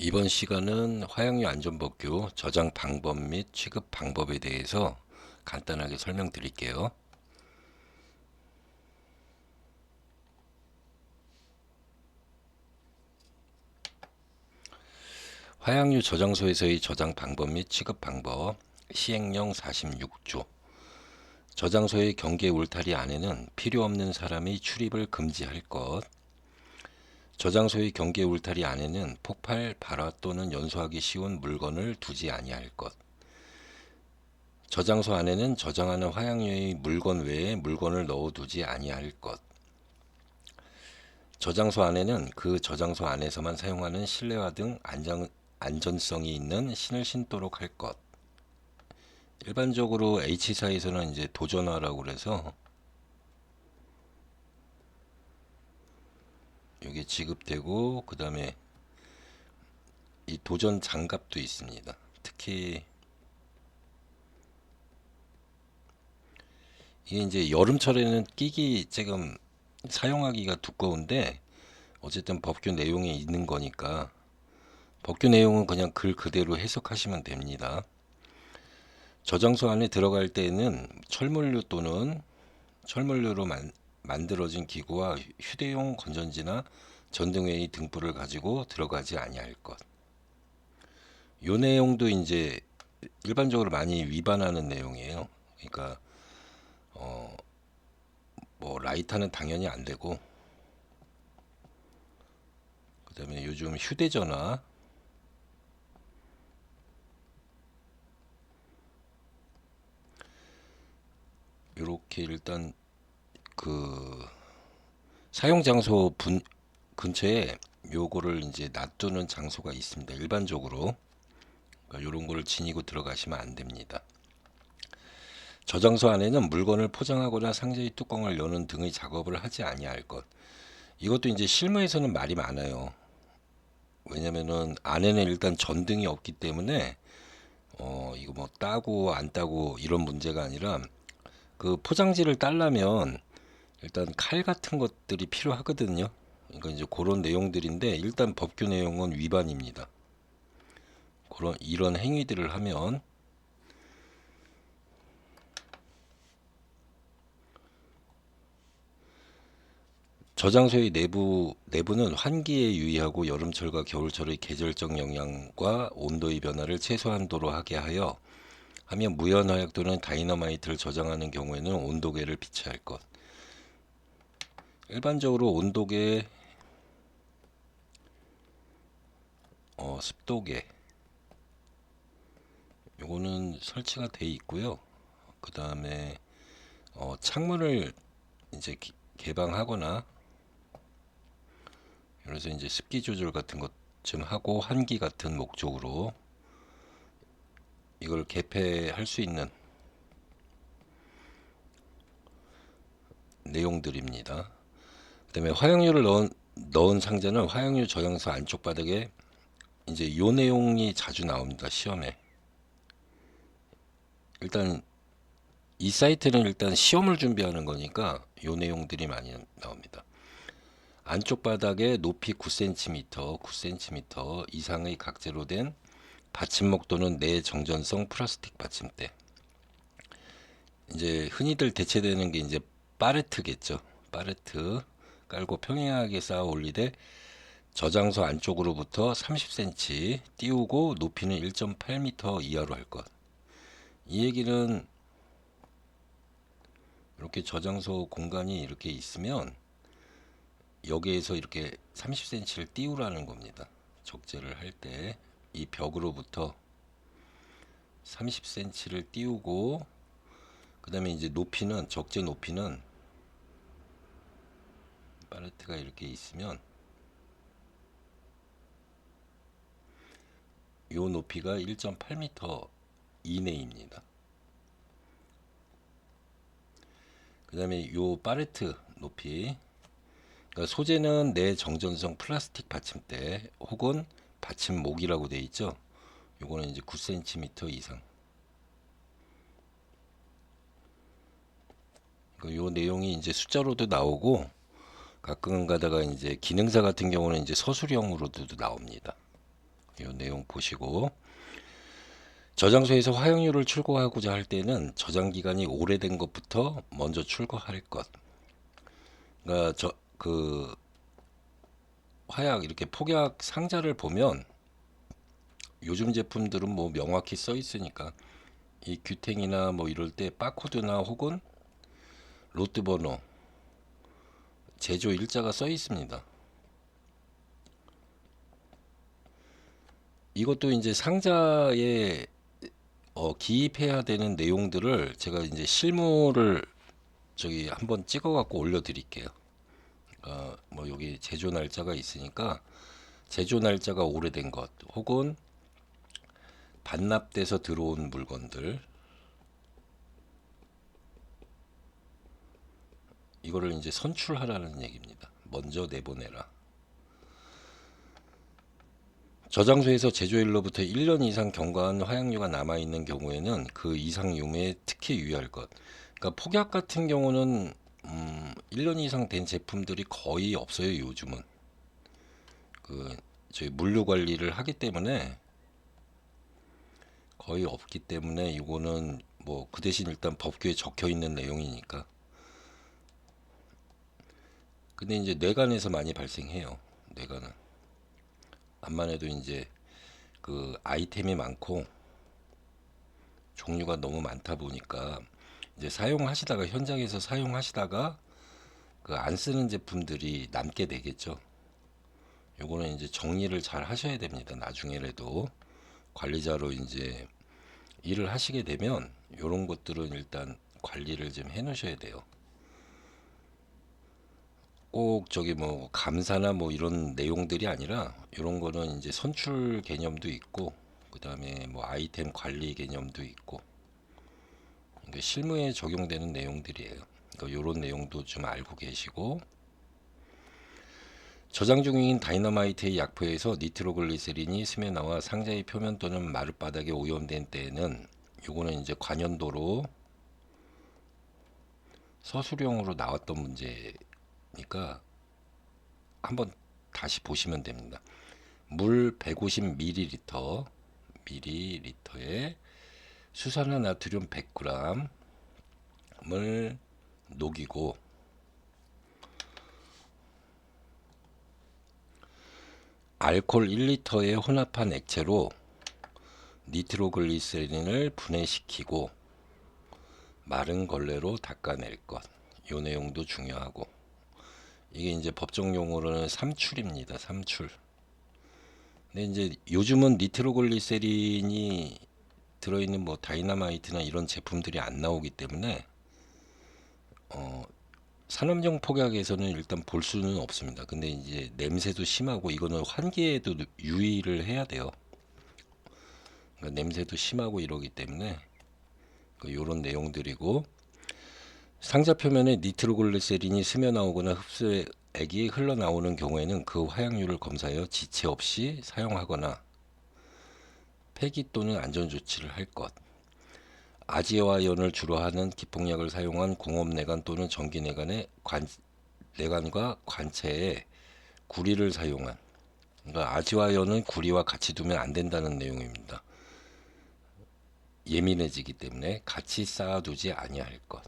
이번 시간은 화약류 안전법규 저장 방법 및 취급 방법에 대해서 간단하게 설명드릴게요. 화약류 저장소에서의 저장 방법 및 취급 방법 시행령 46조. 저장소의 경계 울타리 안에는 필요 없는 사람의 출입을 금지할 것. 저장소의 경계 울타리 안에는 폭발, 발화 또는 연소하기 쉬운 물건을 두지 아니할 것. 저장소 안에는 저장하는 화약류의 물건 외에 물건을 넣어두지 아니할 것. 저장소 안에는 그 저장소 안에서만 사용하는 실내화 등 안전성이 있는 신을 신도록 할 것. 일반적으로 H사에서는 이제 도전화라고 그래서 이게 지급되고, 그 다음에 이 도전 장갑도 있습니다. 특히 이게 이제 여름철에는 끼기 조금 사용하기가 두꺼운데, 어쨌든 법규 내용에 있는 거니까 법규 내용은 그냥 글 그대로 해석하시면 됩니다. 저장소 안에 들어갈 때에는 철물류 또는 철물류로 만들어진 기구와 휴대용 건전지나 전등외의 등불을 가지고 들어가지 아니할 것. 요 내용도 이제 일반적으로 많이 위반하는 내용이에요. 그러니까 뭐 라이터는 당연히 안 되고, 그다음에 요즘 휴대전화, 요렇게 일단 그 사용 장소 근처에 요거를 이제 놔두는 장소가 있습니다. 일반적으로. 그러니까 요런 거를 지니고 들어가시면 안 됩니다. 저장소 안에는 물건을 포장하거나 상자의 뚜껑을 여는 등의 작업을 하지 아니할 것. 이것도 이제 실무에서는 말이 많아요. 왜냐면은 안에는 일단 전등이 없기 때문에 이거 뭐 따고 안 따고 이런 문제가 아니라, 그 포장지를 따려면 일단 칼 같은 것들이 필요하거든요. 그러니까 이제 그런 내용들인데, 일단 법규 내용은 위반입니다. 이런 행위들을 하면 저장소의 내부는 환기에 유의하고 여름철과 겨울철의 계절적 영향과 온도의 변화를 최소한도로 하게 하면 무연화약 또는 다이너마이트를 저장하는 경우에는 온도계를 비치할 것. 일반적으로 온도계, 습도계, 요거는 설치가 돼 있고요. 그 다음에 창문을 이제 개방하거나, 그래서 이제 습기 조절 같은 것 좀 하고 환기 같은 목적으로 이걸 개폐할 수 있는 내용들입니다. 그다음에 화약류를 넣은 상자는 화약류 저장소 안쪽 바닥에 이제 요 내용이 자주 나옵니다. 시험에. 일단 이 사이트는 일단 시험을 준비하는 거니까 요 내용들이 많이 나옵니다. 안쪽 바닥에 높이 9cm 이상의 각재로 된 받침목 또는 내정전성 플라스틱 받침대. 이제 흔히들 대체되는 게 이제 파레트겠죠. 파레트 깔고 평행하게 쌓아 올리되 저장소 안쪽으로부터 30cm 띄우고 높이는 1.8m 이하로 할 것. 이 얘기는 이렇게 저장소 공간이 이렇게 있으면 여기에서 이렇게 30cm를 띄우라는 겁니다. 적재를 할 때 이 벽으로부터 30cm를 띄우고, 그 다음에 이제 높이는, 적재 높이는 팔레트가 이렇게 있으면 요 높이가 1.8m 이내입니다. 그 다음에 요 팔레트 높이, 그러니까 소재는 내정전성 플라스틱 받침대 혹은 받침목이라고 되어 있죠. 요거는 이제 9cm 이상. 요 내용이 이제 숫자로도 나오고, 가끔 가다가 이제 기능사 같은 경우는 이제 서술형으로도 나옵니다. 이 내용 보시고, 저장소에서 화형률을 출고하고자 할 때는 저장 기간이 오래된 것부터 먼저 출고할 것. 그러니까 그 화약 이렇게 폭약 상자를 보면 요즘 제품들은 뭐 명확히 써 있으니까 이 규탱이나 뭐 이럴 때 바코드나 혹은 로트 번호, 제조 일자가 써 있습니다. 이것도 이제 상자에 기입해야 되는 내용들을 제가 이제 실물을 저기 한번 찍어 갖고 올려 드릴게요. 뭐 여기 제조 날짜가 있으니까 제조 날짜가 오래된 것 혹은 반납돼서 들어온 물건들, 이거를 이제 선출하라는 얘기입니다. 먼저 내보내라. 저장소에서 제조일로부터 1년 이상 경과한 화약류가 남아있는 경우에는 그 이상 유무에 특히 유의할 것. 그러니까 폭약 같은 경우는 1년 이상 된 제품들이 거의 없어요. 요즘은 저희 물류 관리를 하기 때문에 거의 없기 때문에 이거는 뭐 그 대신 일단 법규에 적혀 있는 내용이니까. 근데 이제 뇌관에서 많이 발생해요. 뇌관은 암만 해도 이제 그 아이템이 많고 종류가 너무 많다 보니까 이제 사용하시다가 현장에서 사용하시다가 그 안 쓰는 제품들이 남게 되겠죠. 요거는 이제 정리를 잘 하셔야 됩니다. 나중에라도 관리자로 이제 일을 하시게 되면 요런 것들은 일단 관리를 좀 해 놓으셔야 돼요. 꼭 저기 뭐 감사나 뭐 이런 내용들이 아니라 이런 거는 이제 선출 개념도 있고 그다음에 뭐 아이템 관리 개념도 있고 그러니까 실무에 적용되는 내용들이에요. 그러니까 이런 내용도 좀 알고 계시고, 저장 중인 다이너마이트의 약포에서 니트로글리세린이 스며나와 상자의 표면 또는 마룻바닥에 오염된 때에는 요거는 이제 관연도로 서술형으로 나왔던 문제니까 한번 다시 보시면 됩니다. 물 150ml 밀리리터에 수산화 나트륨 100g을 녹이고 알코올 1리터에 혼합한 액체로 니트로글리세린을 분해시키고 마른 걸레로 닦아낼 것. 요 내용도 중요하고, 이게 이제 법정 용어로는 삼출입니다. 삼출. 근데 이제 요즘은 니트로글리세린이 들어있는 뭐 다이너마이트나 이런 제품들이 안 나오기 때문에 산업용 폭약에서는 일단 볼 수는 없습니다. 근데 이제 냄새도 심하고 이거는 환기에도 유의를 해야 돼요. 그러니까 냄새도 심하고 이러기 때문에 요런 내용들이고, 상자 표면에 니트로글리세린이 스며나오거나 흡수액이 흘러나오는 경우에는 그 화약률을 검사하여 지체 없이 사용하거나 폐기 또는 안전조치를 할 것. 아지화연을 주로 하는 기폭약을 사용한 공업내관 또는 전기내관의 내관과 관체에 구리를 사용한, 그러니까 아지화연은 구리와 같이 두면 안 된다는 내용입니다. 예민해지기 때문에 같이 쌓아두지 아니할 것.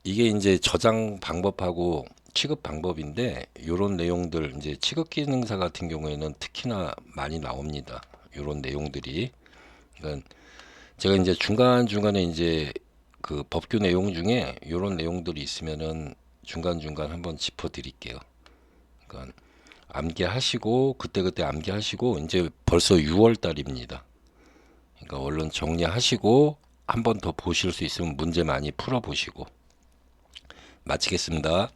이게 이제 저장 방법하고 취급 방법인데, 요런 내용들 이제 취급 기능사 같은 경우에는 특히나 많이 나옵니다. 요런 내용들이. 그러니까 제가 이제 중간중간에 이제 그 법규 내용 중에 요런 내용들이 있으면은 중간중간 한번 짚어 드릴게요. 그러니까 암기하시고 그때그때 암기하시고, 이제 벌써 6월 달입니다. 그러니까 얼른 정리하시고 한 번 더 보실 수 있으면 문제 많이 풀어 보시고. 마치겠습니다.